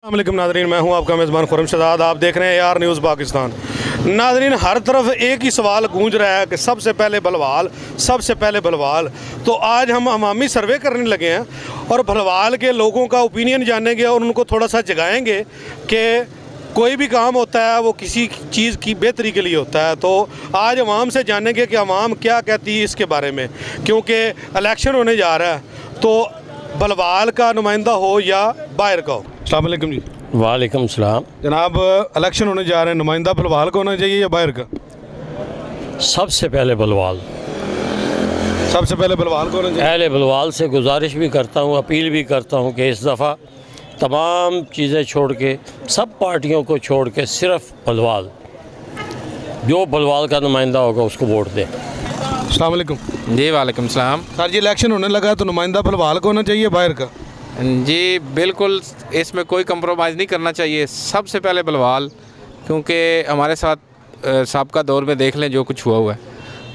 अस्सलामुअलैकुम नाज़रीन, मैं हूं आपका मेज़बान खुर्रम शहजाद। आप देख रहे हैं AR न्यूज़ पाकिस्तान। नाज़रीन, हर तरफ एक ही सवाल गूंज रहा है कि सबसे पहले भलवाल, सबसे पहले भलवाल। तो आज हम अवामी सर्वे करने लगे हैं और भलवाल के लोगों का ओपिनियन जानेंगे और उनको थोड़ा सा जगाएंगे कि कोई भी काम होता है वो किसी चीज़ की बेहतरी के लिए होता है। तो आज अवाम से जानेंगे कि अवाम क्या कहती है इसके बारे में, क्योंकि इलेक्शन होने जा रहा है। तो भलवाल का नुमाइंदा हो या बाहर का हो। अस्सलाम वालेकुम जी। वालेकुम सलाम। जनाब, इलेक्शन होने जा रहे हैं, नुमाइंदा भलवाल का होना चाहिए या बाहर का? सबसे पहले बलवाल, सबसे पहले भलवाल का होना चाहिए। अहले बलवाल से गुजारिश भी करता हूँ, अपील भी करता हूँ कि इस दफ़ा तमाम चीज़ें छोड़ के, सब पार्टियों को छोड़ के सिर्फ बलवाल, जो बलवाल का नुमाइंदा होगा उसको वोट दें। अस्सलाम वालेकुम जी वालेकुम सलाम। सर जी, इलेक्शन होने लगा है तो नुमाइंदा भलवाल का होना चाहिए बाहर का? जी बिल्कुल, इसमें कोई कंप्रोमाइज़ नहीं करना चाहिए। सबसे पहले बलवाल, क्योंकि हमारे साथ साबका दौर में देख लें जो कुछ हुआ है।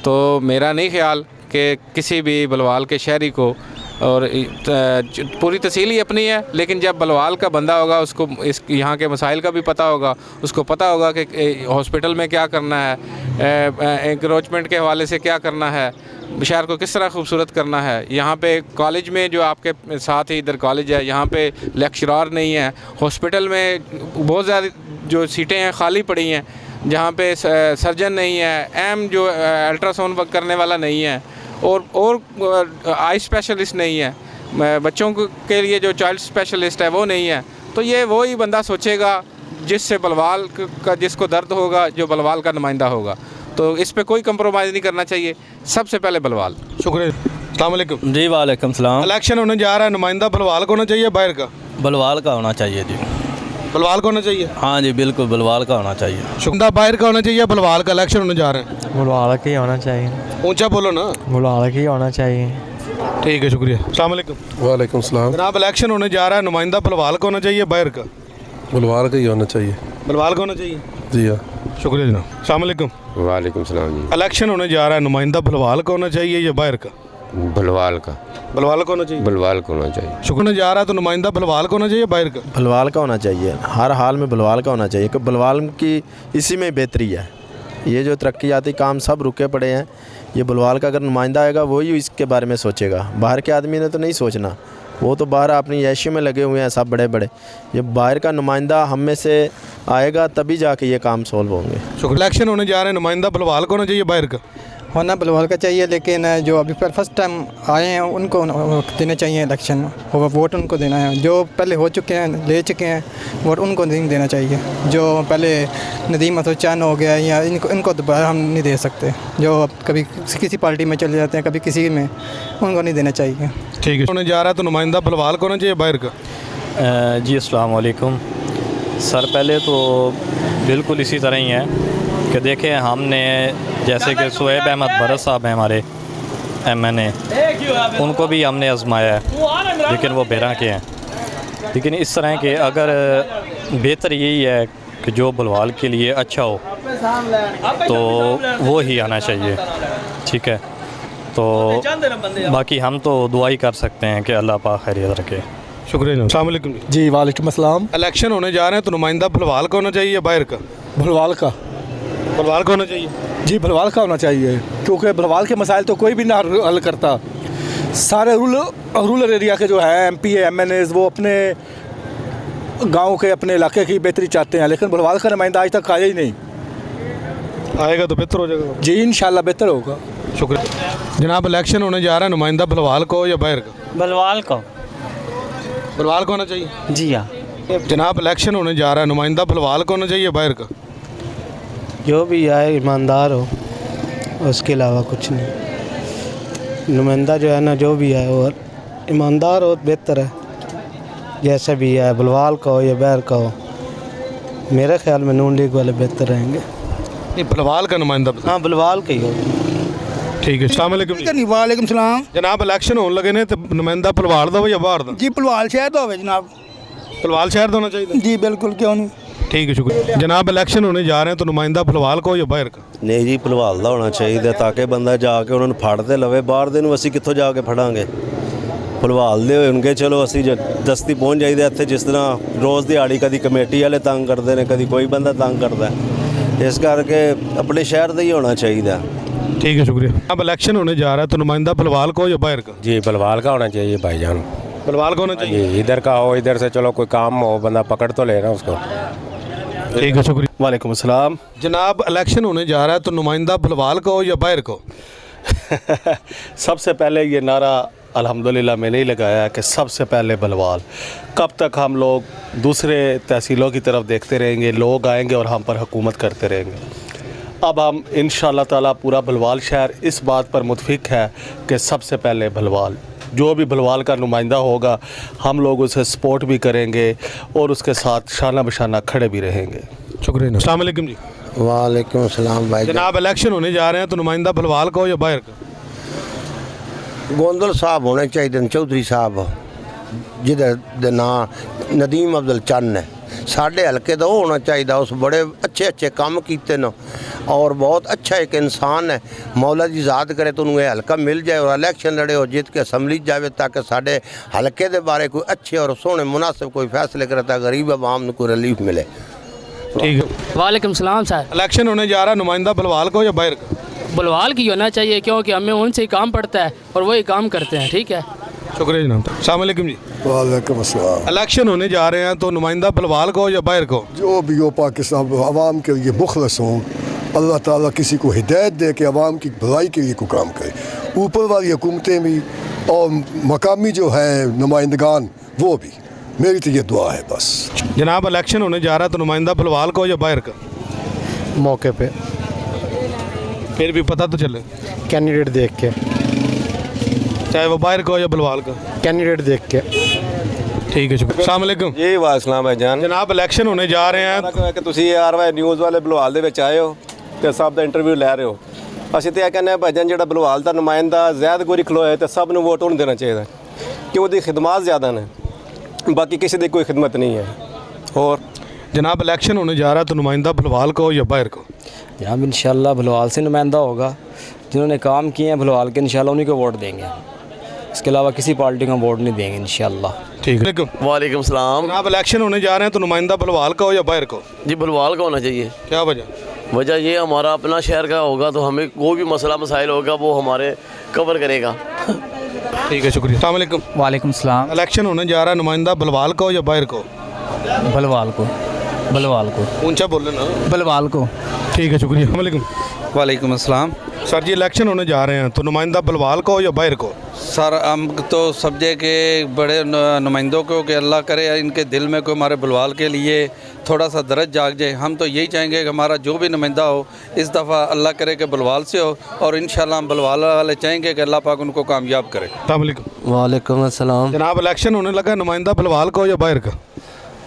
तो मेरा नहीं ख्याल कि किसी भी बलवाल के शहरी को, और पूरी तहसील ही अपनी है, लेकिन जब बलवाल का बंदा होगा उसको इस यहाँ के मसाइल का भी पता होगा, उसको पता होगा कि हॉस्पिटल में क्या करना है, एंक्रोचमेंट के हवाले से क्या करना है, शहर को किस तरह खूबसूरत करना है। यहाँ पे कॉलेज में जो आपके साथ ही इधर कॉलेज है, यहाँ पे लेक्चरार नहीं है। हॉस्पिटल में बहुत ज़्यादा जो सीटें हैं खाली पड़ी हैं, जहाँ पे सर्जन नहीं है, जो अल्ट्रासाउंड वर्क करने वाला नहीं है, और आई स्पेशलिस्ट नहीं है, बच्चों के लिए जो चाइल्ड स्पेशलिस्ट है वो नहीं है। तो ये वही बंदा सोचेगा जिससे बलवाल का, जिसको दर्द होगा, जो बलवाल का नुमाइंदा होगा। तो इस पे कोई कंप्रोमाइज़ नहीं करना चाहिए, सबसे पहले बलवाल। शुक्रिया। अस्सलाम वालेकुम जी वालेकुम सलाम। इलेक्शन होने जा रहा है, नुमाइंदा भलवाल का होना चाहिए बाहर का? बलवाल का होना चाहिए जी। भलवाल का होना चाहिए? हाँ जी बिल्कुल, बलवाल का होना चाहिए। शुक्रिया। बाहर का होना चाहिए, भलवाल का इलेक्शन होने जा रहे हैं? भलवाल का ही होना चाहिए। ऊंचा बोलो ना। भलवाल का ही होना चाहिए। ठीक है, शुक्रिया। अस्सलाम वालेकुम। वालेकुम सलाम। जनाब, इलेक्शन होने जा रहा है, नुमाइंदा भलवाल का होना चाहिए बाहर का? भलवाल का ही होना चाहिए। भलवाल का होना चाहिए? जी हाँ। शुक्रिया जनाब। अस्सलाम वालेकुम। वालेकुम सलाम जी। इलेक्शन होने जा रहा है, नुमाइंदा भलवाल का होना चाहिए या बाहर का? भलवाल का। भलवाल का होना चाहिए? भलवाल का होना चाहिए। शुक्रिया। जा रहा है तो नुमाइंदा भलवाल का होना चाहिए बाहर का? भलवाल का होना चाहिए, हर हाल में भलवाल का होना चाहिए, कि भलवाल की इसी में बेहतरी है। ये जो तरक्याती काम सब रुके पड़े हैं, ये भलवाल का अगर नुमाइंदा आएगा वही इसके बारे में सोचेगा। बाहर के आदमी ने तो नहीं सोचना, वो तो बाहर अपनी ऐशी में लगे हुए हैं सब बड़े बड़े। ये बाहर का नुमाइंदा हम में से आएगा तभी जाके ये काम सोल्व होंगे। शुक्रिया। इलेक्शन होने जा रहे हैं, नुमाइंदा भलवाल का होना चाहिए बाहर का? होना भलवाल का चाहिए, लेकिन जो अभी फर्स्ट टाइम आए हैं उनको देने चाहिए इलेक्शन, वोट उनको देना है। जो पहले हो चुके हैं, ले चुके हैं वोट, उनको नहीं देना चाहिए। जो पहले नदीम अतोचान हो गया, या इनको दोबारा हम नहीं दे सकते। जो कभी किसी पार्टी में चले जाते हैं, कभी किसी में, उनको नहीं देना चाहिए। ठीक है। होने जा रहा है तो नुमाइंदा भलवाल का होना चाहिए बाहर का? जी अस्सलाम वालेकुम सर। पहले तो बिल्कुल इसी तरह ही है कि देखें, हमने जैसे कि शुएब अहमद भरत साहब हैं हमारे MNA, उनको भी हमने आजमाया है, लेकिन वो बेरा के हैं। लेकिन इस तरह के अगर बेहतर यही है कि जो बलवाल के लिए अच्छा हो तो वो ही आना चाहिए। ठीक है, तो बाकी हम तो दुआ ही कर सकते हैं कि अल्लाह पाक खैरियत रखे। शुक्रिया। अस्सलाम वालेकुम। जी वालेकुम अस्सलाम। इलेक्शन होने जा रहे हैं तो नुमाइंदा भलवाल का होना चाहिए या बाहर का? भलवाल का। भलवाल का होना चाहिए? जी भलवाल का होना चाहिए, क्योंकि भलवाल के मसाइल तो कोई भी ना हल करता। सारे रूरल एरिया के जो है MP MNAs, वो अपने गांव के, अपने इलाके की बेहतरी चाहते हैं, लेकिन भलवाल का नुमाइंदा आज तक आया ही नहीं। आएगा तो बेहतर हो जाएगा। जी इंशाल्लाह बेहतर होगा। शुक्रिया। जनाब, इलेक्शन होने जा रहा है, नुमाइंदा भलवाल को या बाहर का? भलवाल का। भलवाल का होना चाहिए? जी हाँ। जनाब, इलेक्शन होने जा रहा है, नुमाइंदा भलवाल का होना चाहिए बाहर का? जो भी आए ईमानदार हो, उसके अलावा कुछ नहीं। नुमाइंदा जो है ना, जो भी है वो ईमानदार हो, बेहतर है। जैसा भी है, भलवाल का हो या बाहर का हो, मेरे ख्याल में नून लीग वाले बेहतर रहेंगे। नहीं, भलवाल का नुमाइंदा? हाँ, भलवाल का ही हो। ठीक है। अस्सलाम वालेकुम। वालेकुम सलाम। जनाब, इलेक्शन होने लगे ने तो नुमाइंदा भलवाल दा हो या बाहर दा? जी भलवाल शहर तो हो जनाब। भलवाल शहर दा होना चाहिए? जी बिल्कुल, क्यों नहीं। ठीक है, शुक्रिया। जनाब, इलेक्शन होने जा रहे हैं तो नुमाइंदा भलवाल को या बाहर का? नहीं जी, भलवाल का होना चाहिए, ताकि बंदा जाके उन्होंने फड़ ते लवे। बाहर दे नूं असीं कित्थों जाके फड़ांगे? ਭਲਵਾਲ ਦੇ ਹੋਣਗੇ ਚਲੋ ਅਸੀਂ ਦਸਤੀ ਪਹੁੰਚ ਜਾਈਦਾ ਇੱਥੇ ਜਿਸ ਤਰ੍ਹਾਂ ਰੋਜ਼ ਦਿਹਾੜੀ ਕਦੀ ਕਮੇਟੀ ਵਾਲੇ ਤੰਗ ਕਰਦੇ ਨੇ ਕਦੀ ਕੋਈ ਬੰਦਾ ਤੰਗ ਕਰਦਾ ਇਸ ਕਰਕੇ ਆਪਣੇ ਸ਼ਹਿਰ ਦਾ ਹੀ ਹੋਣਾ ਚਾਹੀਦਾ। ठीक है शुक्रिया। अब इलेक्शन होने जा रहा है तो नुमाइंदा भलवाल को या बाहर का? जी बलवाल का होना चाहिए भाईजान। भलवाल का होना चाहिए। जी इधर का हो, इधर से चलो कोई काम हो बंदा पकड़ तो ले ना उसको। ठीक है शुक्रिया। वालेकुम अस्सलाम। जनाब इलेक्शन होने जा रहा है तो नुमाइंदा भलवाल को या बाहर को? सबसे पहले ये नारा अल्हम्दुलिल्लाह मैंने ही लगाया है कि सबसे पहले बलवाल। कब तक हम लोग दूसरे तहसीलों की तरफ देखते रहेंगे, लोग आएंगे और हम पर हुकूमत करते रहेंगे। अब हम इंशाअल्लाह ताला पूरा भलवाल शहर इस बात पर मुतफिक है कि सबसे पहले भलवाल, जो भी भलवाल का नुमाइंदा होगा हम लोग उसे सपोर्ट भी करेंगे और उसके साथ शाना बशाना खड़े भी रहेंगे। शुक्रिया। अस्सलाम वालेकुम जी। वालेकुम सलाम भाई। जनाब इलेक्शन होने जा रहे हैं तो नुमाइंदा भलवाल को या बाहर का? गोंदल साहब होने चाहिए, चौधरी साहब जिधर ना नदीम अब्दुल चन्न है साढ़े हल्के तो होना चाहिए। उस बड़े अच्छे अच्छे काम किए न और बहुत अच्छा एक इंसान है। मौला जी याद करे तो उन्हें हल्का मिल जाए और इलेक्शन लड़े और जीत के असम्बली जाए ताकि साढ़े हल्के के बारे कोई अच्छे और सोने मुनासिब कोई फैसले करे ताकि गरीब आवाम को कोई रिलीफ मिले। ठीक है। वालेकुम सलाम सर। इलेक्शन होने जा रहा है नुमाइंदा भलवाल को या बाहर का? भलवाल की होना चाहिए क्योंकि हमें उनसे ही काम पड़ता है और वही काम करते हैं। ठीक है शुक्रिया जनाब। अस्सलाम वालेकुम जी। वालेकुम अस्सलाम। इलेक्शन होने जा रहे हैं तो नुमाइंदा भलवाल को या बाहर को? जो भी हो पाकिस्तान आवाम के लिए मुखलस हों, अल्लाह ताला किसी को हिदायत दे कि आवाम की भलाई के लिए को काम करे। ऊपर वाली हुकूमतें भी और मकामी जो है नुमाइंदगान वो भी, मेरी तो ये दुआ है बस। जनाब इलेक्शन होने जा रहा है तो नुमाइंदा भलवाल को या बाहर का? मौके पे फिर भी पता तो चले कैंडिडेट देख के, चाहे वो बाहर को या भलवाल का। कैंडिडेट देख के। ठीक है शुक्रिया। अस्सलाम वालेकुम। जी वालेकुम भाईजान। जनाब इलेक्शन होने जा रहे हैं कि ਤੁਸੀਂ ਆਰਵਾਈ ਨਿਊਜ਼ ਵਾਲੇ ਬਲਵਾਲ ਦੇ ਵਿੱਚ ਆਏ ਹੋ ਤੇ ਸਭ ਦਾ ਇੰਟਰਵਿਊ ਲੈ ਰਹੇ ਹੋ। ਅਸੀਂ ਤੇ ਇਹ ਕਹਿੰਦੇ ਆ ਭਾਈਜਾਨ ਜਿਹੜਾ ਬਲਵਾਲ ਦਾ ਨੁਮਾਇੰਦਾ ਜ਼ੈਦ ਗੋਰੀ ਖਲੋਇਆ ਤੇ ਸਭ ਨੂੰ ਵੋਟ ਉਹਨੂੰ ਦੇਣਾ ਚਾਹੀਦਾ ਕਿ ਉਹਦੀ ਖਿਦਮਤ ਜ਼ਿਆਦਾ ਨੇ, ਬਾਕੀ ਕਿਸੇ ਦੀ ਕੋਈ ਖਿਦਮਤ नहीं है। और जनाब इलेक्शन होने जा रहा है तो नुमाइंदा भलवाल को या बाहर को? जनाब इंशाल्लाह भलवाल से नुमाइंदा होगा, जिन्होंने काम किए हैं भलवाल के इंशाल्लाह उन्हीं को वोट देंगे, इसके अलावा किसी पार्टी को वोट नहीं देंगे इंशाल्लाह। ठीक है। वालेकुम सलाम। जनाब इलेक्शन होने जा रहे हैं तो नुमाइंदा भलवाल का हो या बाहर को? जी भलवाल का होना चाहिए। क्या वजह? वजह ये हमारा अपना शहर का होगा तो हमें कोई भी मसला मसाइल होगा वो हमारे कवर करेगा। ठीक है शुक्रिया। अस्सलाम वालेकुम। वालेकुम सलाम। इलेक्शन होने जा रहा है नुमाइंदा भलवाल को या बाहर को? भलवाल को। भलवाल को। ऊंचा बोले ना। भलवाल को। ठीक है शुक्रिया। वालेकुम। वालेकुम अस्सलाम। सर जी इलेक्शन होने जा रहे हैं तो नुमाइंदा भलवाल को या बाहर को? सर हम तो समझे कि बड़े नुमाइंदों को कि अल्लाह करे इनके दिल में कोई हमारे भलवाल के लिए थोड़ा सा दरज जाग जाए। हम तो यही चाहेंगे कि हमारा जो भी नुमाइंदा हो इस दफ़ा अल्लाह करे कि भलवाल से हो और इंशाल्लाह हम भलवाल वाले चाहेंगे कि अल्लाह पाक उनको कामयाब करे। वालेकुम अस्सलाम। जनाब इलेक्शन होने लगा, नुमाइंदा भलवाल को या बाहर का?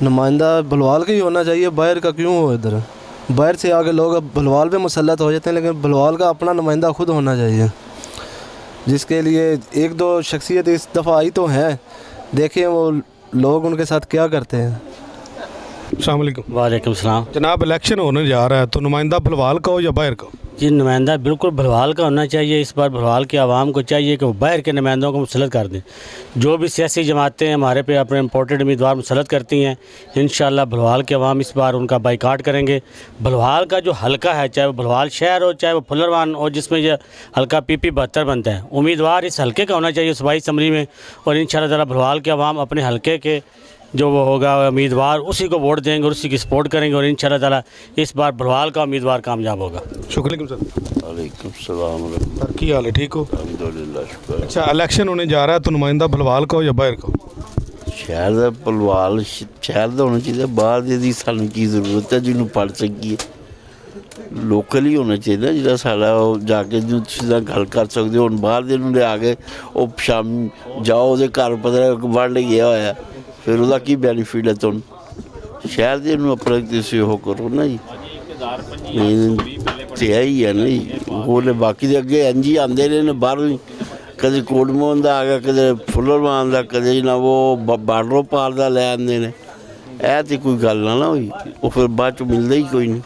नुमाइंदा भलवाल का ही होना चाहिए, बाहर का क्यों हो? इधर बाहर से आगे लोग अब भलवाल पे मुसल्लत हो जाते हैं, लेकिन भलवाल का अपना नुमाइंदा खुद होना चाहिए, जिसके लिए एक दो शख्सियत इस दफ़ा आई तो हैं, देखें वो लोग उनके साथ क्या करते हैं। अस्सलाम वालेकुम। वालेकुम सलाम। जनाब इलेक्शन होने जा रहा है तो नुमाइंदा भलवाल का हो या बाहर का? जी नुमाइंदा बिल्कुल भलवाल का होना चाहिए। इस बार भलवाल की आवाम को चाहिए कि वो बाहर के नुमाइंदों को मुसल्लत कर दें। जो भी सियासी जमातें हमारे पे अपने इम्पोर्टेड उम्मीदवार मुसल्लत करती हैं, इंशाल्लाह भलवाल की आवाम इस बार उनका बाइकाट करेंगे। भलवाल का जो हलका है, चाहे वो भलवाल शहर हो चाहे वो फुल्लरवान हो, जिसमें यह हल्का PP 72 बनता है, उम्मीदवार इस हल्के का होना चाहिए सूबाई असम्बली में। और इंशाल्लाह ताला भलवाल की आवाम अपने हल्के के जो वो होगा उम्मीदवार उसी को वोट देंगे और उसी की सपोर्ट करेंगे और इंशाल्लाह ताला इस बार भलवाल का उम्मीदवार कामयाब होगा। शुक्रिया सर। वालेकुम सलाम। सर की हाल है? ठीक हो? अल्हम्दुलिल्लाह शुक्र। अच्छा इलेक्शन होने जा रहा है तो नुमाइंदा भलवाल का हो या बाहर का? शहर का भलवाल शहर का होना चाहिए, बाहर दी सानू की जरूरत है जिन्होंने पढ़ सकिए, लोकल ही होना चाहिए जिहड़ा साडा जाके सीधा गल कर सकते हो। बाहर दे नूं लिया के वो शाम जाओ ਉਹਦੇ घर पता वंड गया होया फिर ਉਹਦਾ की बेनीफिट है। तुम शहर दे नूं अपना तुसीं ਉਹ करो ना जी, तो यही है ना जी। होर बाकी दे अगे इंज ही आंदे ने बाहरों ही, कदे कोटमोहन दा आ गया, कदे फुल्लरवान दा, कदे ना वो बार्डरों पार दा लै आंदे ने। ਇਹ तो कोई गल ना हुई, वो फिर बाद चो मिलता ही कोई नहीं।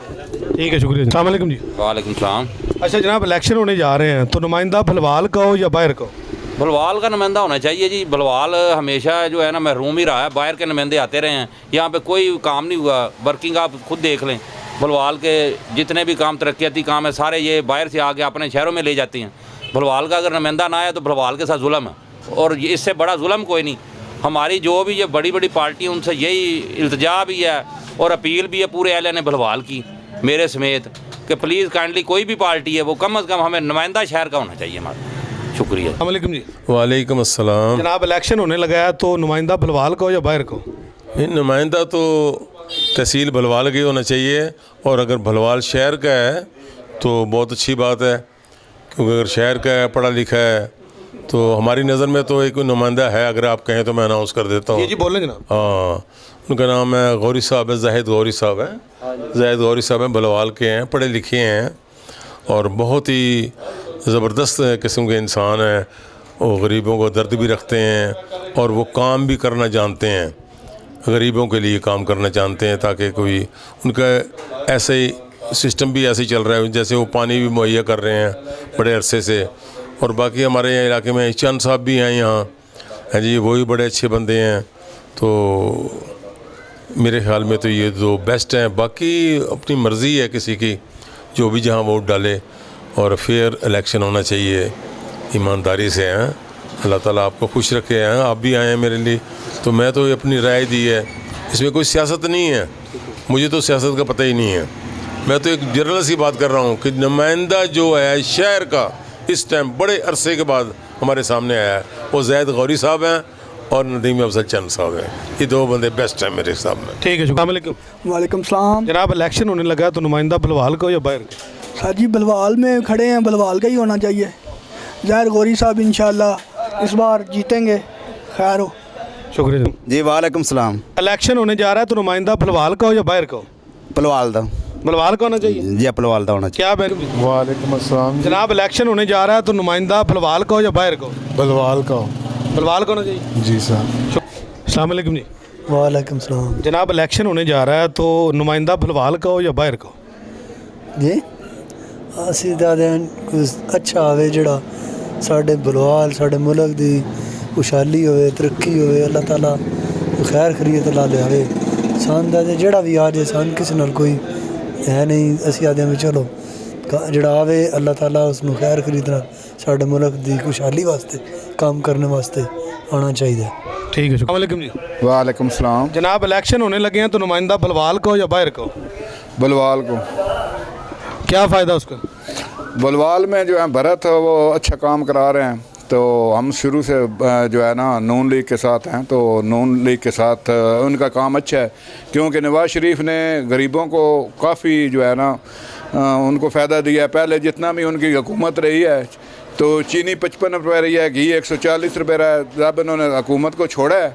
ठीक है शुक्रिया। अस्सलाम वालेकुम जी। वालेकुम सलाम। अच्छा जनाब इलेक्शन होने जा रहे हैं तो नुमाइंदा भलवाल का हो या बाहर का? बलवाल का नुमाइंदा होना चाहिए जी। बलवाल हमेशा जो है ना महरूम ही रहा है, बाहर के नुमाइंदे आते रहे हैं, यहाँ पे कोई काम नहीं हुआ। वर्किंग आप खुद देख लें, बलवाल के जितने भी काम तरक्याती काम है सारे ये बाहर से आके अपने शहरों में ले जाती हैं। बलवाल का अगर नुमाइंदा ना आया तो बलवाल के साथ जुल्म है, और इससे बड़ा जुल्म कोई नहीं। हमारी जो भी ये बड़ी बड़ी पार्टी हैं उनसे यही इल्तिजा भी है और अपील भी है पूरे एहले बलवाल की, मेरे समेत, कि प्लीज़ काइंडली कोई भी पार्टी है वो कम अज़ कम हमें नुमाइंदा शहर का होना चाहिए हमारा। शुक्रिया। अस्सलाम जी। वालेकुम अस्सलाम। जनाब इलेक्शन होने लगा है तो नुमाइंदा बलवाल को या बाहर को? नुमाइंदा तो तहसील बलवाल का ही होना चाहिए, और अगर बलवाल शहर का है तो बहुत अच्छी बात है, क्योंकि अगर शहर का है, पढ़ा लिखा है, तो हमारी नज़र में तो एक नुमाइंदा है। अगर आप कहें तो मैं अनाउंस कर देता हूँ। जी बोलें जनाब। हाँ, उनका नाम है गौरी साहब है, जाहिद गौरी साहब है। जाहिद गौरी साहब हैं, बलवाल के हैं, पढ़े लिखे हैं और बहुत ही ज़बरदस्त किस्म के इंसान हैं। वो गरीबों को दर्द भी रखते हैं और वो काम भी करना जानते हैं, गरीबों के लिए काम करना जानते हैं, ताकि कोई उनका ऐसे ही सिस्टम भी ऐसे ही चल रहा है, जैसे वो पानी भी मुहैया कर रहे हैं बड़े अरसे से। और बाकी हमारे यहाँ इलाके में चंद साहब भी हैं यहाँ, हैं जी, वो भी बड़े अच्छे बंदे हैं। तो मेरे ख्याल में तो ये दो बेस्ट हैं। बाकी अपनी मर्ज़ी है किसी की, जो भी जहाँ वोट डाले, और फेयर इलेक्शन होना चाहिए, ईमानदारी से हैं। अल्लाह ताला आपको खुश रखे हैं। आप भी आए हैं मेरे लिए, तो मैं तो अपनी राय दी है। इसमें कोई सियासत नहीं है, मुझे तो सियासत का पता ही नहीं है। मैं तो एक जनरल सी बात कर रहा हूँ कि नुमाइंदा जो है शहर का इस टाइम बड़े अरसे के बाद हमारे सामने आया है, वो जाहिद गौरी साहब हैं और नदीम अफजल चंद साहब हैं। ये दो बंदे बेस्ट हैं मेरे हिसाब में। ठीक है, शुक्रिया। वालेकुम सलाम। जनाब इलेक्शन होने लगा तो नुमाइंदा बलवाल को या बाहर को? सर जी बलवाल में खड़े हैं, बलवाल का ही होना चाहिए। जाहिर गौरी साहब इंशाल्लाह इस बार जीतेंगे, खैर हो। शुक्रिया जी। वालेकुम सलाम। इलेक्शन होने जा रहा है तो नुमाइंदा बलवाल का हो या बाहर को? बलवाल का। बलवाल का होना चाहिए जी, बलवाल का होना चाहिए। क्या? वालेकुम अस्सलाम। जनाब इलेक्शन होने जा रहा है तो नुमाइंदा बलवाल का हो या बाहर को? बलवाल का हो। बलवाल का होना चाहिए जी सर। अस्सलाम वालेकुम जी। वालेकुम सलाम। जनाब इलेक्शन होने जा रहा है तो नुमाइंदा बलवाल का हो या बाहर को? जी असी कुछ अच्छा आवे जड़ा साढ़े बलवाल साढ़े मुल्क दी खुशहाली होवे, तरक्की होवे, अल्लाह ताला खैर खरीत ला ले आवे। सान दा जड़ा भी आ जाए, सान किसी नाल कोई है नहीं। असी आदे में चलो जड़ा आवे अल्लाह ताला उसनू खैर खरीदना, साढ़े मुल्क दी खुशहाली वास्ते काम करने वास्ते आना चाहिए। ठीक है, शुक्रिया जी। वालेकुम सलाम। जनाब इलेक्शन होने लगे हैं तो नुमाइंदा बलवाल को या बाहर को? बलवाल को। क्या फ़ायदा उसका? बलवाल में जो है भरत वो अच्छा काम करा रहे हैं, तो हम शुरू से जो है ना नून लीग के साथ हैं, तो नून लीग के साथ उनका काम अच्छा है, क्योंकि नवाज़ शरीफ ने गरीबों को काफ़ी जो है ना उनको फ़ायदा दिया है। पहले जितना भी उनकी हुकूमत रही है तो चीनी 55 रुपये रही है, घी 140 रुपये रहा है। जब इन्होंने हुकूमत को छोड़ा है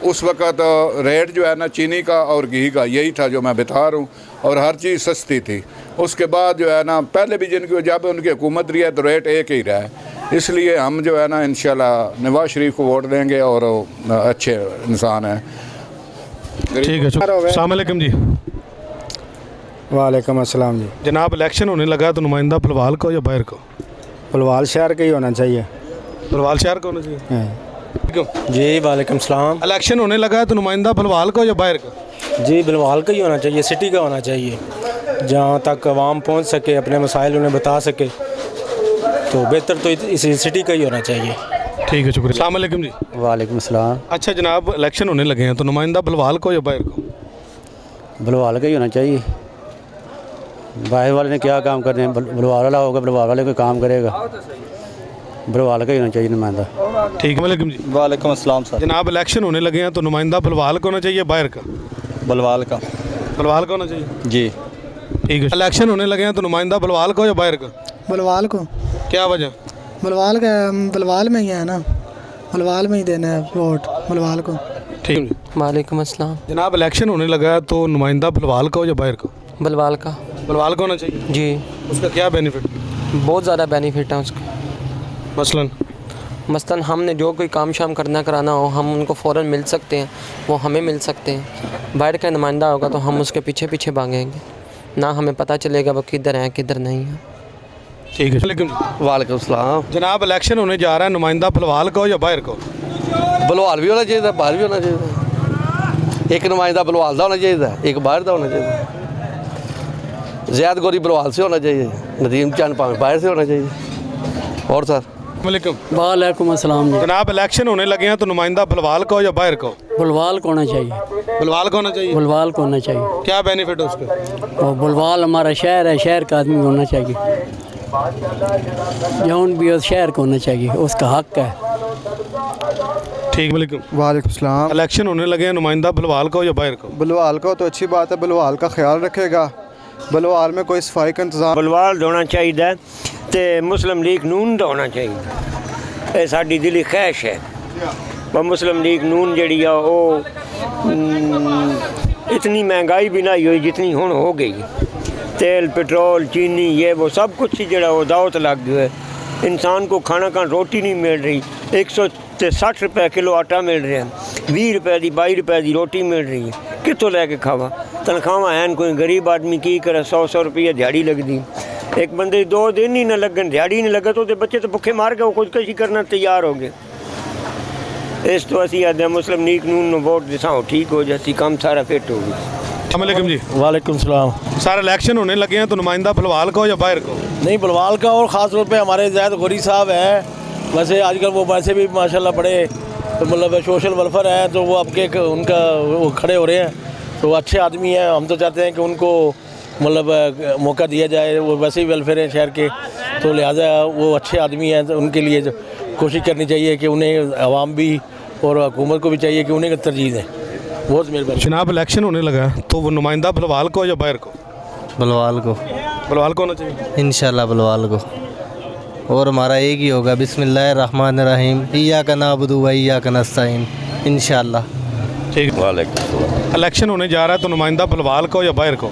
उस वक़्त रेट जो है ना चीनी का और घी का यही था जो मैं बता रहा हूँ, और हर चीज़ सस्ती थी। उसके बाद जो है ना पहले भी जिनकी जब उनकी हुकूमत रही है तो रेट एक ही रहा है। इसलिए हम जो है ना इंशाल्लाह नवाज़ शरीफ को वोट देंगे, और अच्छे इंसान हैं। ठीक है, अस्सलाम वालेकुम जी। वालेकुम अस्सलाम जी। जनाब इलेक्शन होने लगा तो नुमाइंदा बलवाल को या बाहर को? बलवाल शहर का ही होना चाहिए। बलवाल शहर का होना चाहिए जी। वालेकुम सलाम। इलेक्शन होने लगा है तो नुमाइंदा बलवाल को या बाहर का? जी बलवाल का ही होना चाहिए, सिटी का होना चाहिए, जहाँ तक आवाम पहुँच सके, अपने मसाइल उन्हें बता सके, तो बेहतर तो इस सिटी का ही होना चाहिए। ठीक है, शुक्रिया। अस्सलाम वालेकुम जी। वालेकुम सलाम। अच्छा जनाब इलेक्शन होने लगे हैं तो नुमाइंदा बलवाल को या बाहर को? बलवाल का ही होना चाहिए। बाहर वाले ने क्या काम करने हैं, बलवाल वाला होगा, बलवाल वाले कोई काम करेगा, बलवाल का ही होना चाहिए नुमाइंदा। ठीक है, वालेकुम जी। वालेकुम अस्सलाम सर। जनाब इलेक्शन होने लगे हैं तो नुमाइंदा बलवाल को होना चाहिए बाहर का? बलवाल का। बलवाल का होना चाहिए जी। ठीक है। इलेक्शन होने लगे हैं तो नुमाइंदा बलवाल को या बाहर का? बलवाल को। क्या वजह? बलवाल का, बलवाल में ही है ना, बलवाल में ही देना है वोट, बलवाल को। ठीक है। वालेकुम अस्सलाम। जनाब इलेक्शन होने लगा है तो नुमाइंदा बलवाल का हो या बाहर का? बलवाल का। बलवाल का होना चाहिए जी। उसका क्या बेनिफिट? बहुत ज़्यादा बेनिफिट है उसका। मसलन हमने जो कोई काम शाम करना कराना हो हम उनको फ़ौरन मिल सकते हैं, वो हमें मिल सकते हैं। बाहर का नुमाइंदा होगा तो हम उसके पीछे पीछे भागेंगे, ना हमें पता चलेगा वो किधर है किधर नहीं है। ठीक है। लेकिन वालेकुम सलाम। जनाब इलेक्शन होने जा रहा है, नुमाइंदा भलवाल को या बाहर को? भलवाल भी होना चाहिए, बाहर भी होना चाहिए। एक नुमाइंदा भलवाल का होना चाहिए, एक बाहर का होना चाहिए। ज़ैद गौरी भलवाल से होना चाहिए, नदीम चंद पावे बाहर से होना चाहिए। और सर वालेकुम अस्सलाम। जनाब इलेक्शन होने लगे हैं तो नुमाइंदा भलवाल को या बाहर को? बुलवाल को होना चाहिए। भलवाल को होना चाहिए? बुलवाल को होना चाहिए। क्या बेनिफिट है उसका? और बुलवाल हमारा शहर है, शहर का आदमी होना चाहिए। जौन भी उस शहर को होना चाहिए, उसका हक है। ठीक। वालेकुम सलाम। इलेक्शन होने लगे हैं, नुमाइंदा भलवाल को या बाहर को? बलवाल को तो अच्छी बात है, बलवाल का ख्याल रखेगा। बलवाल में कोई सफाई का इंतजाम बलवाल होना चाहिए तो मुस्लिम लीग नून का होना चाहिए। ये साड़ी दिली ख्वाहिश है। वह मुस्लिम लीग नून जी इतनी महंगाई भी नहीं हुई जितनी हुण हो गई। तेल पेट्रोल चीनी ये वो सब कुछ ही जड़ा वो दावत लग गया है। इंसान को खाना का रोटी नहीं मिल रही। 160 रुपये किलो आटा मिल रहा है, 20 रुपये की 22 रुपये की रोटी मिल रही है। कितों लैके खावा? तनख्वाह हैं कोई गरीब आदमी की करे? 100 रुपये दिहाड़ी लगती। एक बंदे 2 दिन ही ना लगन, दिहाड़ी नहीं लगे तो बच्चे तो भुखे मार के खुदकशी करना तैयार हो गए। इस तो असी आदे मुस्लिम लीग नून वोट दिसाओ, ठीक हो जाती, काम सारा फिट हो गया। वालेकुम जी। वालेकुम सलाम। सारे इलेक्शन होने लगे हैं तो नुमाइंदा भलवाल को या बाहर को? नहीं, भलवाल का। और ख़ास तौर पे हमारे ज़ैद गौरी साहब हैं। वैसे आजकल वो वैसे भी माशाल्लाह बड़े तो मतलब सोशल वेलफेयर हैं, तो वो आपके उनका वो खड़े हो रहे हैं, तो अच्छे आदमी हैं। हम तो चाहते हैं कि उनको मतलब मौका दिया जाए। वो वैसे ही वेलफेयर हैं शहर के, तो लिहाजा वो अच्छे आदमी हैं। तो उनके लिए कोशिश करनी चाहिए कि उन्हें आवाम भी और हुकूमत को भी चाहिए कि उन्हें तरजीह दें। बहुत मेहरबानी। जनाब इलेक्शन होने लगा तो वो नुमाइंदा भलवाल को या बाहर को? बलवाल को। भलवाल को होना चाहिए इंशाल्लाह, बलवाल को। और हमारा एक ही होगा, बिस्मिल्लाहिर्रहमानिर्रहीम, इय्याका नअबुदु व इय्याका नस्तईन, इंशाल्लाह। ठीक। वालेकुम। इलेक्शन होने जा रहा है तो नुमाइंदा भलवाल को या बाहर को?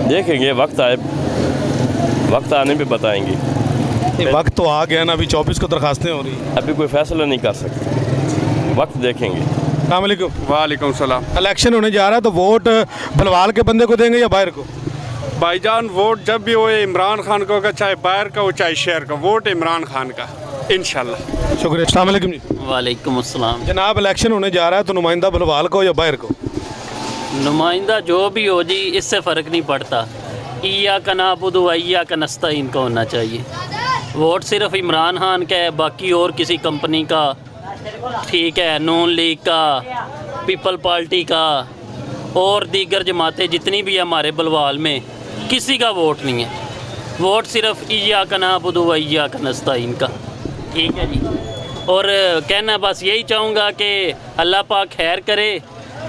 देखेंगे, वक्त आए, वक्त आने पे बताएंगे। वक्त तो आ गया ना, अभी 24 को दरखास्तें हो रही हैं। अभी कोई फैसला नहीं कर सकते, वक्त देखेंगे। वालेकुम सलाम। इलेक्शन होने जा रहा है तो वोट भलवाल के बंदे को देंगे या बाहर को? भाईजान वोट जब भी हो इमरान खान को होगा, चाहे बाहर का हो चाहे शहर का, वोट इमरान खान का इंशाल्लाह। शुक्रिया। अस्सलाम वालेकुम जी। वालेकुम अस्सलाम। जनाब इलेक्शन होने जा रहा है तो नुमाइंदा भलवाल को या बाहर को? नुमाइंदा जो भी हो जी, इससे फ़र्क नहीं पड़ता। इय्याका नअबुदु व इय्याका नस्तईन का होना चाहिए। वोट सिर्फ इमरान खान का है, बाकी और किसी कंपनी का, ठीक है, नून लीग का, पीपल पार्टी का और दीगर जमातें जितनी भी हमारे बलवाल में, किसी का वोट नहीं है। वोट सिर्फ इय्याका नअबुदु व इय्याका नस्तईन का, ठीक है जी। और कहना बस यही चाहूँगा कि अल्लाह पाक खैर करे।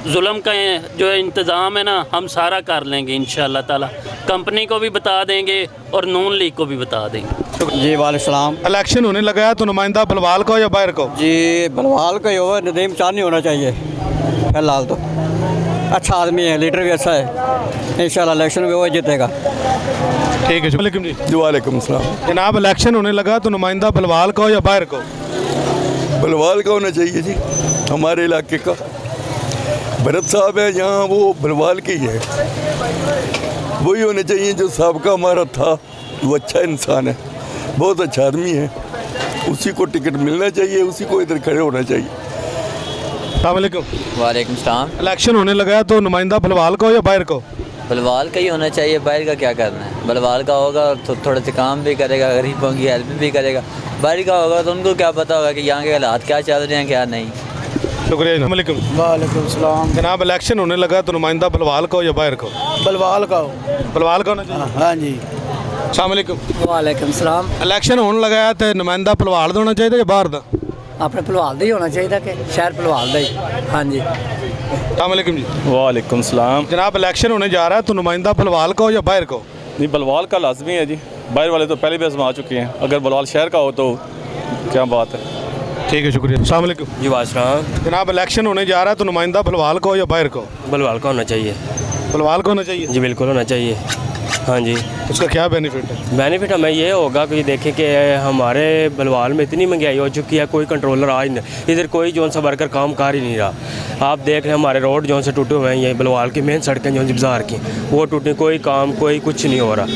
जुल्म का जो इंतज़ाम है ना, हम सारा कर लेंगे इंशाअल्लाह ताला। कंपनी को भी बता देंगे और नून लीग को भी बता देंगे। जी वालेकुम। इलेक्शन होने लगा है तो नुमाइंदा भलवाल को या बाहर को? जी भलवाल का ही होगा, नदीम चांद नहीं होना चाहिए फिलहाल तो। अच्छा आदमी है, लीडर भी अच्छा है, इंशाल्लाह इलेक्शन में वो जीतेगा। ठीक है। वालेकुम जी। वालेकुम सलाम। जनाब इलेक्शन होने लगा तो नुमाइंदा भलवाल को या बाहर को? भलवाल का होना चाहिए जी। हमारे इलाके का भरत साहब है यहाँ, वो भलवाल के ही है, वही होने चाहिए जो सबका हमारा था। वो अच्छा इंसान है, बहुत अच्छा आदमी है, उसी को टिकट मिलना चाहिए, उसी को इधर खड़े होना चाहिए। वालेकुम सलाम। इलेक्शन होने लगा है तो नुमाइंदा भलवाल को या बाहर को? बलवाल का ही होना चाहिए, बाहर का क्या करना है। बलवाल का होगा तो थोड़े से काम भी करेगा, गरीबों की हेल्प भी करेगा। बाहर का होगा तो उनको क्या पता होगा कि यहाँ के हालात क्या चल रहे हैं क्या नहीं। शुक्रिया। वालेकुम सलाम। जनाब इलेक्शन होने लगा तो नुमाइंदा भलवाल को या बाहर को? बलवाल का हो। भलवाल का होना चाहिए। हाँ जी। अस्सलाम वालेकुम। वालेकुम सलाम। इलेक्शन होने लगा है तो नुमाइंदा भलवाल होना चाहिए या बाहर का? अपने भलवाल का ही होना चाहिए कि शहर भलवाल का ही। हाँ जी। अस्सलाम वालेकुम जी। वालेकुम सलाम। जनाब इलेक्शन होने जा रहा है तो नुमाइंदा भलवाल को या बाहर को? नहीं, बलवाल का लाजमी है जी, बाहर वाले तो पहले भी आजमा चुके हैं। अगर बलवाल शहर का हो तो क्या बात है। ठीक है, शुक्रिया। अस्सलाम वालेकुम जी। वालेकुम। जनाब इलेक्शन होने जा रहा है तो नुमाइंदा भलवाल को या बाहर को? बलवाल का होना चाहिए। भलवाल को होना चाहिए जी, बिल्कुल होना चाहिए। हाँ जी। उसका क्या बेनिफिट है? बेनिफिट हमें ये होगा कि देखें कि हमारे बलवाल में इतनी महंगाई हो चुकी है, कोई कंट्रोलर आज नहीं, इधर कोई जौन सा वर्कर काम कर ही नहीं रहा। आप देख रहे हैं हमारे रोड जौन से टूटे हुए हैं, ये बलवाल की मेन सड़कें जौन बाज़ार की, वो टूटी, कोई काम कोई कुछ नहीं हो रहा।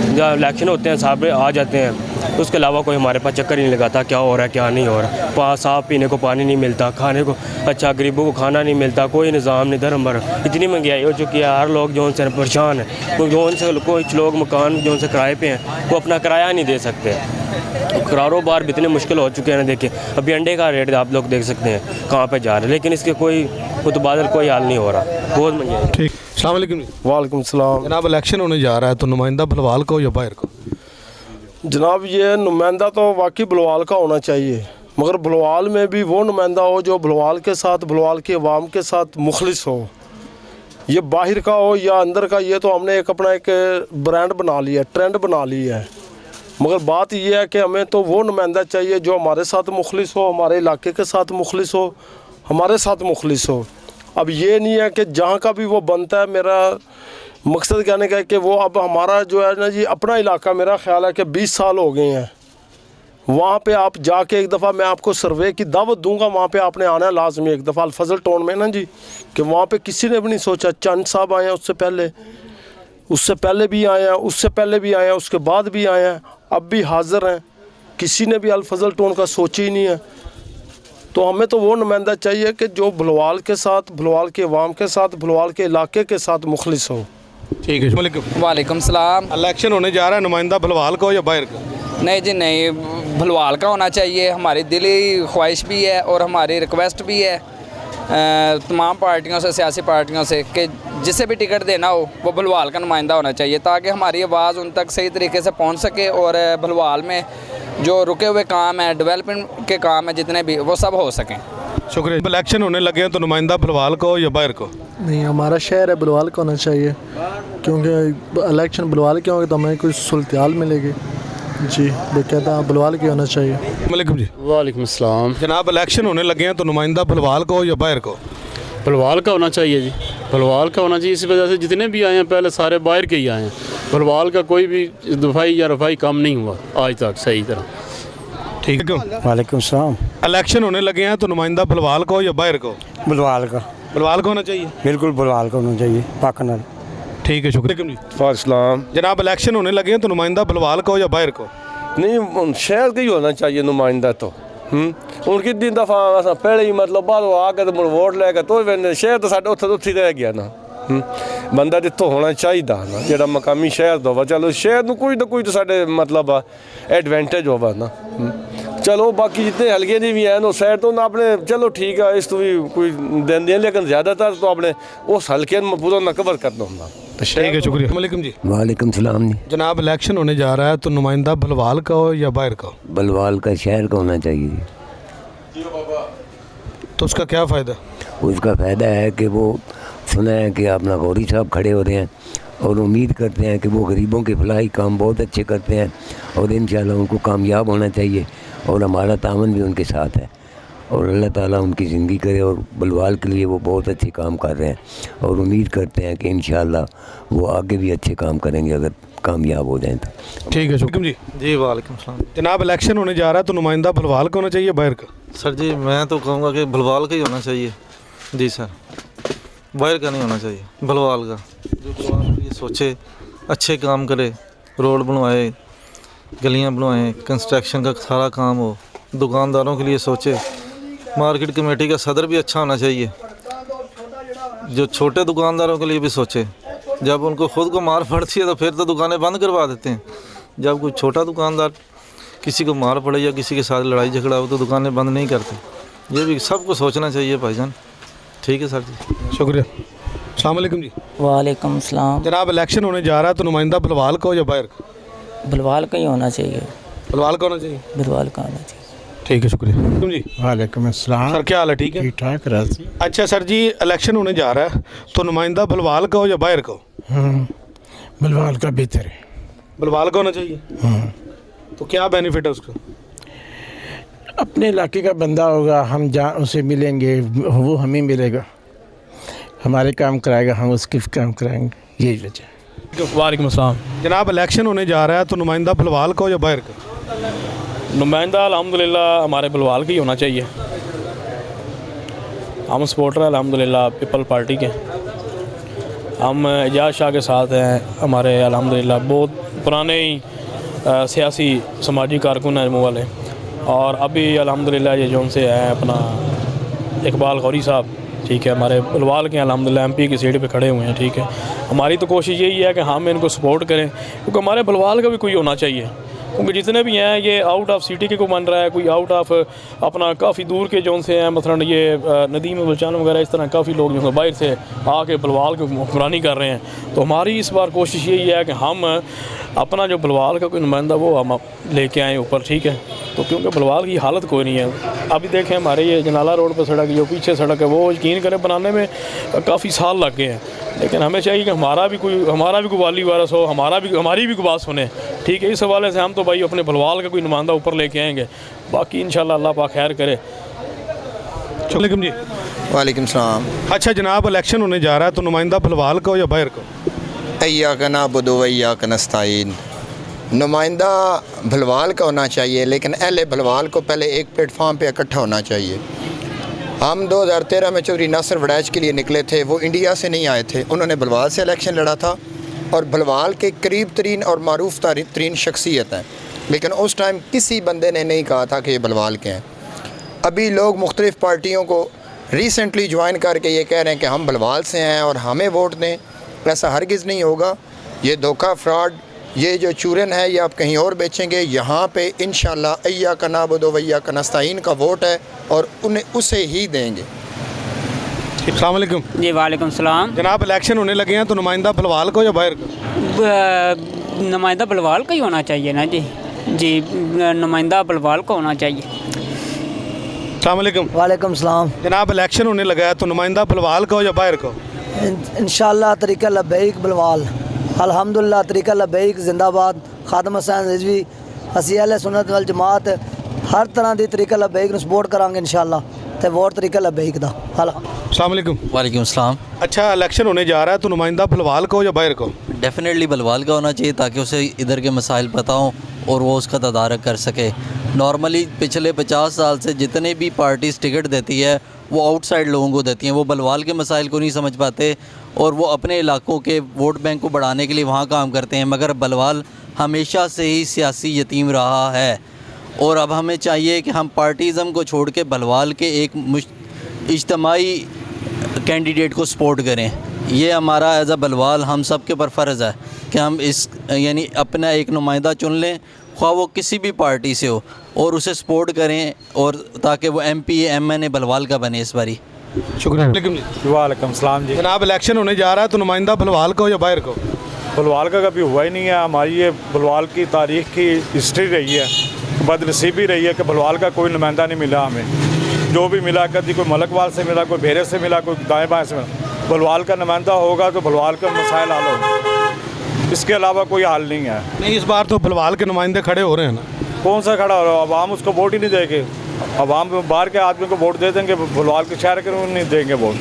जब इलेक्शन होते हैं साहब आ जाते हैं, उसके अलावा कोई हमारे पास चक्कर ही नहीं लगाता क्या हो रहा है क्या नहीं हो रहा। साफ पीने को पानी नहीं मिलता, खाने को अच्छा गरीबों को खाना नहीं मिलता, कोई निज़ाम नहीं धर्म भर। इतनी महंगाई हो चुकी है, हर लोग जो से परेशान है। जो से कुछ लोग मकान जो से किराए पे हैं वो अपना किराया नहीं दे सकते। कारोबार भी इतने मुश्किल हो चुके हैं ना। देखिए अभी अंडे का रेट आप लोग देख सकते हैं कहाँ पे जा रहे हैं, लेकिन इसके कोई मुतबादल कोई हाल नहीं हो रहा, बहुत महंगाई। ठीक, अस्सलाम वालेकुम। वालेकुम सलाम। जनाब इलेक्शन होने जा रहा है तो नुमाइंदा भलवाल को या बाहर को? जनाब ये नुमाइंदा तो वाकई भलवाल का होना चाहिए, मगर भलवाल में भी वो नुमाइंदा हो जो भलवाल के साथ, भलवाल के अवाम के साथ मुखलिस हो। ये बाहर का हो या अंदर का, ये तो हमने एक अपना एक ब्रांड बना लिया, ट्रेंड बना लिया है। मगर बात यह है कि हमें तो वो नुमाइंदा चाहिए जो हमारे साथ मुखलिस हो, हमारे इलाके के साथ मुखलिस हो, हमारे साथ मुखलिस हो। अब ये नहीं है कि जहाँ का भी वो बनता है, मेरा मकसद कहने का है कि वो अब हमारा जो है ना जी अपना इलाका, मेरा ख्याल है कि 20 साल हो गए हैं। वहाँ पे आप जाके एक दफ़ा मैं आपको सर्वे की दावत दूंगा, वहाँ पे आपने आना है लाजमी एक दफ़ा अल-फजल टाउन में ना जी, कि वहाँ पे किसी ने भी नहीं सोचा। चंद साहब आए हैं उससे पहले भी आए हैं, उससे पहले भी आए हैं, उसके बाद भी आए हैं, अब भी हाज़िर हैं। किसी ने भी अल-फजल टाउन का सोचा ही नहीं है। तो हमें तो वो नुमाइंदा चाहिए कि जो भलवाल के साथ, भलवाल के अवाम के साथ, भलवाल के इलाके के साथ मुखलिस हो। ठीक है, वालेकुम सलाम। इलेक्शन होने जा रहा है, नुमाइंदा भलवाल को या बाहर का? नहीं जी नहीं, भलवाल का होना चाहिए। हमारी दिली ख्वाहिश भी है और हमारी रिक्वेस्ट भी है तमाम पार्टियों से, सियासी पार्टियों से, कि जिसे भी टिकट देना हो वो भलवाल का नुमाइंदा होना चाहिए, ताकि हमारी आवाज़ उन तक सही तरीके से पहुंच सके और भलवाल में जो रुके हुए काम है, डेवलपमेंट के काम है जितने भी, वो सब हो सकें। शुक्रिया। इलेक्शन होने लगे हैं तो नुमाइंदा भलवाल को या बाहर को? नहीं, हमारा शहर है, भलवाल का होना चाहिए, क्योंकि इलेक्शन भलवाल के होंगे तो हमें कुछ सुल्ताल मिलेगी जी। कहता है भलवाल के होना चाहिए। वालेकुम जी। वालेकुम अस्सलाम। जनाब इलेक्शन होने लगे हैं तो नुमाइंदा भलवाल को या बाहर को? भलवाल का होना चाहिए जी, भलवाल का होना चाहिए। इस वजह से जितने भी आए हैं पहले सारे बाहर के ही आए हैं, भलवाल का कोई भी दफाई या रफाई कम नहीं हुआ आज तक सही तरह। ठीक है। वालेकुम सलाम। इलेक्शन होने लगे हैं तो नुमाइंदा भलवाल को या बाहर को? भलवाल का। भलवाल को होना चाहिए? बिल्कुल भलवाल का होना चाहिए, पाकनाल। ठीक है, शुक्रिया जी। वालेकुम। जनाब इलेक्शन होने लगे हैं तो नुमाइंदा भलवाल को या बाहर को? नहीं, शहर का ही होना चाहिए नुमाइंदा तो। उनकी दिन दफ़ा पहले ही मतलब बाद आके तो वोट लेके तो शहर तो साढ़े उत्थे तो उत्थे रह गया ना। बंदा जितों होना चाहिए ना, जो मकामी शहर का होगा, चलो शहर में कोई ना कोई तो साढ़े मतलब एडवेंटेज होगा ना। चलो बाकी जितने हल्के जी भी हैं वो शहर तो अपने चलो ठीक है, इस तो भी कोई देंगे, लेकिन ज़्यादातर तो अपने उस हल्के में पूरा न कवर करना होगा। ठीक है, शुक्रिया। वालेकुम जी। वालेकुम सलाम जी। जनाब इलेक्शन होने जा रहा है तो नुमाइंदा भलवाल का हो या बाहर का? भलवाल का, शहर का होना चाहिए। तो उसका क्या फ़ायदा? उसका फ़ायदा है कि वो सुना है कि अपना गौरी साहब खड़े हो रहे हैं और उम्मीद करते हैं कि वो गरीबों के फलाही काम बहुत अच्छे करते हैं और इंशाल्लाह उनको कामयाब होना चाहिए और हमारा तामन भी उनके साथ है और अल्लाह ताला उनकी ज़िंदगी करे और भलवाल के लिए वो बहुत अच्छे काम कर रहे हैं और उम्मीद करते हैं कि इंशाल्लाह वो आगे भी अच्छे काम करेंगे अगर कामयाब हो जाएं तो। ठीक है, शुक्रिया जी। जी वालेकुम सलाम। जनाब इलेक्शन होने जा रहा है तो नुमाइंदा भलवाल का होना चाहिए बाहर का? सर जी मैं तो कहूँगा कि भलवाल का ही होना चाहिए जी सर, बाहर का नहीं होना चाहिए, भलवाल का। जो भलवाल के लिए सोचे, अच्छे काम करे, रोड बनवाए, गलियाँ बनवाएँ, कंस्ट्रक्शन का सारा काम हो, दुकानदारों के लिए सोचे, मार्केट कमेटी का सदर भी अच्छा होना चाहिए, जो छोटे दुकानदारों के लिए भी सोचे। जब उनको खुद को मार पड़ती है तो फिर तो दुकानें बंद करवा देते हैं। जब कोई छोटा दुकानदार किसी को मार पड़े या किसी के साथ लड़ाई झगड़ा हो तो दुकानें बंद नहीं करते। ये भी सबको सोचना चाहिए भाईजान। ठीक है सर जी, शुक्रिया। अस्सलाम वालेकुम जी। वालेकुम सलाम। जनाब इलेक्शन होने जा रहा है तो नुमाइंदा भलवाल को या बाहर का? भलवाल का ही होना चाहिए। भलवाल का होना चाहिए? भलवाल का होना चाहिए। ठीक है, शुक्रिया। तुम जी। वालेकुम अस्सलाम। सर क्या हाल है? ठीक है, ठीक ठाक राजी। अच्छा सर जी, इलेक्शन होने जा रहा है तो नुमाइंदा भलवाल का हो या बाहर का? भलवाल का बेहतर है। भलवाल का होना चाहिए? तो क्या बेनिफिट है उसका? अपने इलाके का बंदा होगा, हम जहाँ उसे मिलेंगे वो हमें मिलेगा, हमारे काम कराएगा, हम उसके काम कराएंगे, यही वजह। वालेकुम अस्सलाम। जनाब इलेक्शन होने जा रहा है तो नुमाइंदा भलवाल का हो या बाहर का? नुमाइंदा अल्हम्दुलिल्लाह हमारे भलवाल का ही होना चाहिए। हम सपोर्टर हैं अल्हम्दुलिल्लाह पीपल पार्टी के, हम एजाज शाह के साथ हैं। हमारे अल्हम्दुलिल्लाह बहुत पुराने ही सियासी समाजी कारकुन हैं जम्मू वाले, और अभी अल्हम्दुलिल्लाह ये जो उनसे है अपना इकबाल गौरी साहब, ठीक है, हमारे बलवाल के अल्हम्दुलिल्लाह MP की सीट पे खड़े हुए हैं, ठीक है। हमारी तो कोशिश यही है कि हम इनको सपोर्ट करें, क्योंकि हमारे बलवाल का भी कोई होना चाहिए, क्योंकि जितने भी हैं ये आउट ऑफ सिटी के को बन रहा है, कोई आउट ऑफ अपना काफ़ी दूर के जो से हैं, मसलन ये नदीम बलचान वगैरह, इस तरह काफ़ी लोग जो बाहर से आके बलवाल की हुक्मरानी कर रहे हैं। तो हमारी इस बार कोशिश यही है कि हम अपना जो बलवाल का कोई नुमाइंदा वो हम लेके आएँ ऊपर, ठीक है। तो क्योंकि बलवाल की हालत कोई नहीं है। अभी देखें हमारे ये जनाला रोड पर सड़क, जो पीछे सड़क है, वो यकीन करें बनाने में काफ़ी साल लग गए हैं, लेकिन हमें चाहिए कि हमारा भी कोई वाली वारस हो, हमारी भी कोई बात सुने, ठीक है। इस हवाले से हम तो भाई अपने बलवाल का कोई नुमाइंदा ऊपर लेके आएंगे, बाकी इंशाल्लाह अल्लाह पाक खैर करे। वालेकुम जी। वालेकुम सलाम। अच्छा जनाब, इलेक्शन होने जा रहा है, तो नुमाइंदा बलवाल का हो या बाहर का? इय्याका नअबुदु व इय्याका नस्तईन। नुमाइंदा भलवाल का होना चाहिए, लेकिन अहले भलवाल को पहले एक प्लेटफॉर्म पे इकट्ठा होना चाहिए। हम 2013 में चौधरी नासिर वड़ैच के लिए निकले थे, वो इंडिया से नहीं आए थे, उन्होंने भलवाल से इलेक्शन लड़ा था और भलवाल के करीब तरीन और मारूफ तरीन शख्सियत हैं, लेकिन उस टाइम किसी बंदे ने नहीं कहा था कि ये भलवाल के हैं। अभी लोग मुख्तलिफ़ पार्टियों को रिसेंटली ज्वाइन करके ये कह रहे हैं कि हम भलवाल से हैं और हमें वोट दें, ऐसा हरगिज़ नहीं होगा। ये धोखा, फ्रॉड, ये जो चूरन है, ये आप कहीं और बेचेंगे। यहाँ पे इंशाल्लाह इय्याका नअबुदु व इय्याका नस्तईन का वोट है और उन्हें उसे ही देंगे। अस्सलाम वालेकुम जी। वालेकुम सलाम। जनाब, इलेक्शन होने लगे हैं, तो नुमाइंदा बलवाल को या बाहर का? नुमाइंदा बलवाल का ही होना चाहिए ना जी। जी, नुमाइंदा बलवाल को होना चाहिए। अस्सलाम वालेकुम। वालेकुम सलाम। जनाब, इलेक्शन होने लगा है, तो नुमाइंदा बलवाल का हो या बाहर का? इंशाल्लाह तरीका लब्बैक बलवाल, अल्हम्दुलिल्लाह तरीका लब्बैक जिंदाबाद। खादम हुसैन रिजवी, असी अहले सुन्नत वल जमात हर तरह की तरीका लब्बैक ਨੂੰ सपोर्ट करांगे इंशाल्लाह, तो वोट तरीका लब्बैक दा। अस्सलाम वालेकुम। वालेकुम सलाम। अच्छा, इलेक्शन होने जा रहा है, तो नुमाइंदा बलवाल का हो या बाहर का? डेफिनेटली बलवाल का होना चाहिए, ताकि उसे इधर के मसाइल पता हों और वो उसका तदारक कर सके। नॉर्मली पिछले 50 साल से जितने भी पार्टीज़ टिकट देती है वो आउटसाइड लोगों को देती हैं, वो बलवाल के मसाइल को नहीं समझ पाते और वो अपने इलाकों के वोट बैंक को बढ़ाने के लिए वहाँ काम करते हैं। मगर बलवाल हमेशा से ही सियासी यतीम रहा है और अब हमें चाहिए कि हम पार्टीज़म को छोड़ के बलवाल के एक इज्तमाही कैंडिडेट को सपोर्ट करें। ये हमारा एज अ बलवाल हम सब के ऊपर फ़र्ज़ है कि हम इस यानी अपना एक नुमाइंदा चुन लें, ख्वाह वो किसी भी पार्टी से हो, और उसे सपोर्ट करें, और ताकि वो MP MNA बलवाल का बने इस बारी। शुक्रिया। वालेकुम सलाम जी। जनाब, इलेक्शन होने जा रहा है, तो नुमाइंदा बलवाल का हो या बाहर का? बलवाल का कभी हुआ ही नहीं है। हमारी ये बलवाल की तारीख़ की हिस्ट्री रही है, बदनसीबी रही है कि बलवाल का कोई नुमाइंदा नहीं मिला हमें। जो भी मिला, कभी कोई मलकवाल से मिला, कोई भेरे से मिला, कोई दाएँ बाएँ से मिला। बलवाल का नुमाइंदा होगा तो बलवाल का मसाइल हल होगा, इसके अलावा कोई हल नहीं है। नहीं, इस बार तो बलवाल के नुमाइंदे खड़े हो रहे हैं ना। कौन सा खड़ा हो रहा है? अवाम उसको वोट ही नहीं देंगे। अवाम बाहर के आदमी को वोट दे देंगे, बलवाल के शहर के नहीं देंगे वोट,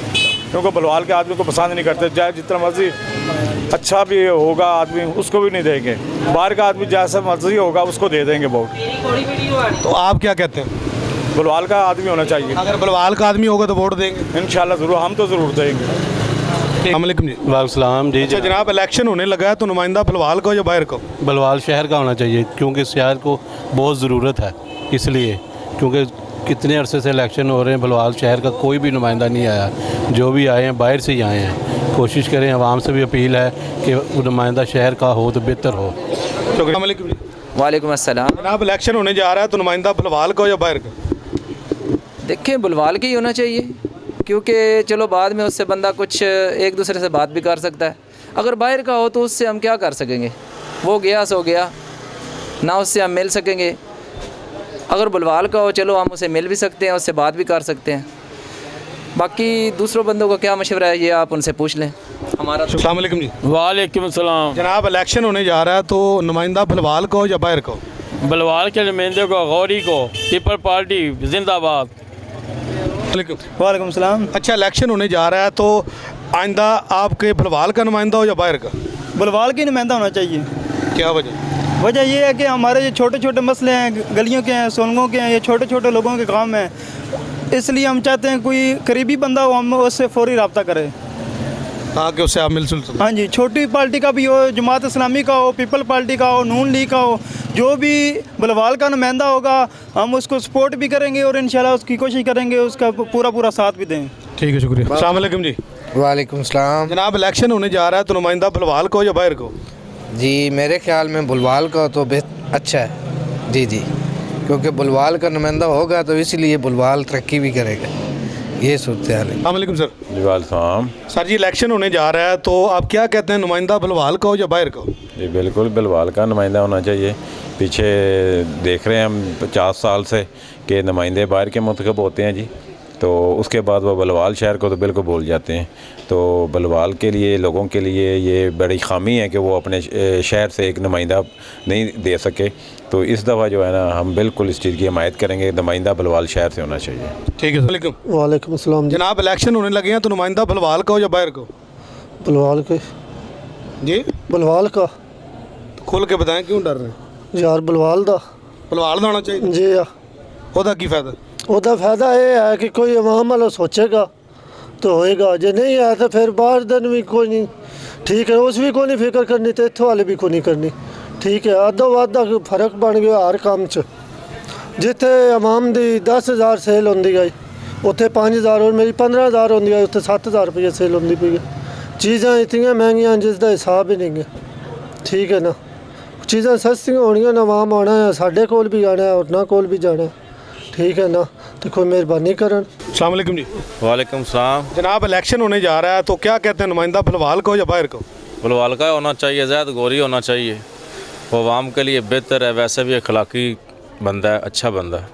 क्योंकि बलवाल के आदमी को पसंद नहीं करते। चाहे जितना मर्जी अच्छा भी होगा आदमी, उसको भी नहीं देंगे। बाहर का आदमी जैसा मर्जी होगा उसको दे देंगे वोट। तो आप क्या कहते हैं? बलवाल का आदमी होना चाहिए। अगर बलवाल का आदमी होगा तो वोट देंगे इंशाल्लाह ज़रूर, हम तो ज़रूर देंगे। वालेकुम जी। वालेकुम जी। अच्छा जनाब, इलेक्शन होने लगा है, तो नुमाइंदा बलवाल का हो या बाहर का? बलवाल शहर का होना चाहिए, क्योंकि शहर को बहुत ज़रूरत है, इसलिए क्योंकि कितने अरसे से इलेक्शन हो रहे हैं, बलवाल शहर का कोई भी नुमाइंदा नहीं आया। जो भी आए हैं बाहर से ही आए हैं। कोशिश करें, आवाम से भी अपील है कि नुमाइंदा शहर का हो तो बेहतर हो। वालेकुम अस्सलाम। जनाब, इलेक्शन होने जा रहा है, तो नुमाइंदा बलवाल का हो या बाहर का? देखें, बलवाल का ही होना चाहिए, क्योंकि चलो बाद में उससे बंदा कुछ एक दूसरे से बात भी कर सकता है। अगर बाहर का हो तो उससे हम क्या कर सकेंगे? वो गया सो गया, ना उससे हम मिल सकेंगे। अगर बलवाल का हो, चलो हम उसे मिल भी सकते हैं, उससे बात भी कर सकते हैं। बाकी दूसरों बंदों का क्या मशवरा है, ये आप उनसे पूछ लें। हमारा अस्सलाम वालेकुम जी। वालेकुम सलाम। जनाब, इलेक्शन होने जा रहा है, तो नुमाइंदा बलवाल का हो या बाहर का? बलवाल के नुमाइंदे को गौरी को, पीपल पार्टी जिंदाबाद। वालेकुम सलाम। अच्छा, इलेक्शन होने जा रहा है, तो आइंदा आपके बलवाल का नुमाइंदा हो या बाहर का? बलवाल की नुमाइंदा होना चाहिए। क्या वजह? वजह ये है कि हमारे ये छोटे छोटे मसले हैं, गलियों के हैं, सोलंगों के हैं, ये छोटे छोटे लोगों के काम हैं, इसलिए हम चाहते हैं कोई करीबी बंदा हो, हम उससे फौरी रब्ता करें। हाँ कि उससे आप मिलजुल सकें। हाँ जी, छोटी पार्टी का भी हो, जमात इस्लामी का हो, पीपल पार्टी का हो, नून लीग का हो, जो भी बलवाल का नुमाइंदा होगा हम उसको सपोर्ट भी करेंगे और इंशाल्लाह उसकी कोशिश करेंगे उसका पूरा साथ भी दें। ठीक है, शुक्रिया। अस्सलाम वालेकुम जी। वालेकुम सलाम। जनाब इलेक्शन होने जा रहा है तो नुमाइंदा बलवाल को या बाहर को? जी मेरे ख्याल में बुलवाल का तो अच्छा है जी, क्योंकि बुलवाल का नुमाइंदा होगा तो इसलिए बुलवाल तरक्की भी करेगा, ये सूरत हाल है। वालेकुम सर। जी वालेकुम सर जी, इलेक्शन होने जा रहा है तो आप क्या कहते हैं, नुमाइंदा बलवाल का हो या बाहर का? जी बिल्कुल बलवाल का नुमाइंदा होना चाहिए। पीछे देख रहे हैं हम 50 साल से कि नुमाइंदे बाहर के मुंतखब होते हैं जी, तो उसके बाद वो बलवाल शहर को तो बिल्कुल भूल जाते हैं। तो बलवाल के लिए, लोगों के लिए ये बड़ी खामी है कि वो अपने शहर से एक नुमाइंदा नहीं दे सके। तो इस दफ़ा जो है ना हम बिल्कुल इस चीज़ की हिमायत करेंगे, नुमाइंदा बलवाल शहर से होना चाहिए। ठीक है सर। वालेकुम अस्सलाम। जनाब इलेक्शन होने लगे हैं तो नुमाइंदा बलवाल का हो या बाहर को? बलवाल के जी, बलवाल का। खुल के बताएं, क्यों डर रहे हैं? यार बलवाल दा होना चाहिए जी। ओदा की फायदा? ਉਹਦਾ ਫਾਇਦਾ ਇਹ ਹੈ ਕਿ ਕੋਈ ਆਵਾਮ ਵਾਲਾ ਸੋਚੇਗਾ तो होएगा, जो नहीं है तो फिर बाहर दिन भी कोई नहीं। ठीक है, उस भी कोई नहीं फिक्र करनी तो इतों वाले भी कोई नहीं करनी। ठीक है, अद्धो अद्धा फर्क बन गया हर काम च। जिथे आवाम की 10,000 सेल होंदी गई उत्थे 5,000 और मेरी 15,000 होंदी है, उत्थे 7,000 रुपये सेल होंदी पई है। चीज़ां इतनी महंगियां जिसका हिसाब ही नहीं है। ठीक है ना, चीज़ां सस्तियां होनियां ना, आवाम आना है, साढ़े कोल भी आना है और ना कोल भी जाना है। ठीक है ना, तो कोई मेहरबानी करन। अस्सलाम वालेकुम जी। वालेकुम सलाम। जनाब इलेक्शन होने जा रहा है तो क्या कहते हैं, नुमाइंदा बलवाल को या बाहर को? बलवाल का होना चाहिए, ज़्यादा गौरी होना चाहिए। वो आवाम के लिए बेहतर है, वैसे भी अखलाकी बंदा है, अच्छा बंदा है।